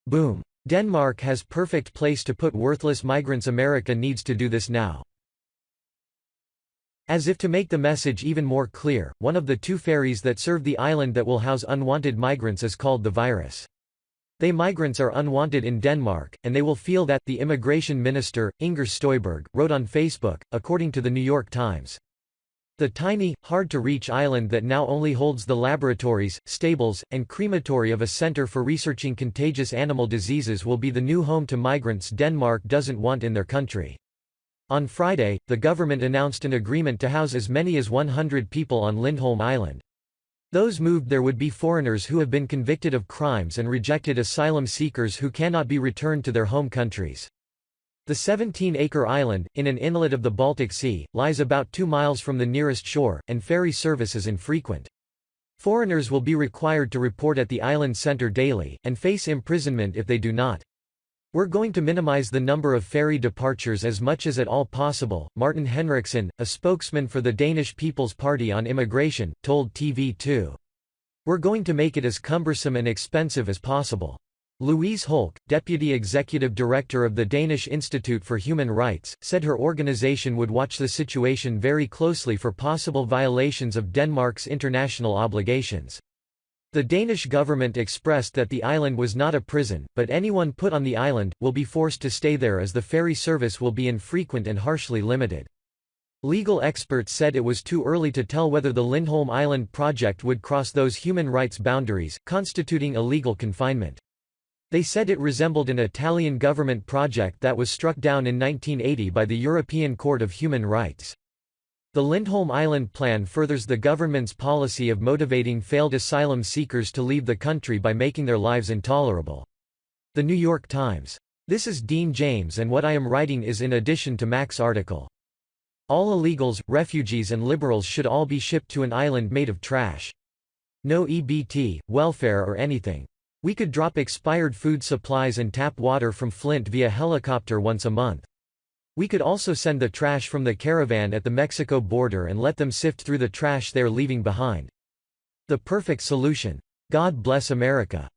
Boom. Denmark has perfect place to put worthless migrants. America needs to do this now. As if to make the message even more clear, one of the two ferries that serve the island that will house unwanted migrants is called the Virus. They migrants are unwanted in Denmark, and they will feel that, the immigration minister, Inger Støjberg, wrote on Facebook, according to the New York Times. The tiny, hard-to-reach island that now only holds the laboratories, stables, and crematory of a center for researching contagious animal diseases will be the new home to migrants Denmark doesn't want in their country. On Friday, the government announced an agreement to house as many as 100 people on Lindholm Island. Those moved there would be foreigners who have been convicted of crimes and rejected asylum seekers who cannot be returned to their home countries. The 17-acre island, in an inlet of the Baltic Sea, lies about 2 miles from the nearest shore, and ferry service is infrequent. Foreigners will be required to report at the island center daily, and face imprisonment if they do not. We're going to minimize the number of ferry departures as much as at all possible, Martin Henriksen, a spokesman for the Danish People's Party on Immigration, told TV2. We're going to make it as cumbersome and expensive as possible. Louise Holck, deputy executive director of the Danish Institute for Human Rights, said her organization would watch the situation very closely for possible violations of Denmark's international obligations. The Danish government expressed that the island was not a prison, but anyone put on the island will be forced to stay there as the ferry service will be infrequent and harshly limited. Legal experts said it was too early to tell whether the Lindholm Island project would cross those human rights boundaries, constituting illegal confinement. They said it resembled an Italian government project that was struck down in 1980 by the European Court of Human Rights. The Lindholm Island plan furthers the government's policy of motivating failed asylum seekers to leave the country by making their lives intolerable. The New York Times. This is Dean James, and what I am writing is in addition to Mac's article. All illegals, refugees and liberals should all be shipped to an island made of trash. No EBT, welfare or anything. We could drop expired food supplies and tap water from Flint via helicopter once a month. We could also send the trash from the caravan at the Mexico border and let them sift through the trash they are leaving behind. The perfect solution. God bless America.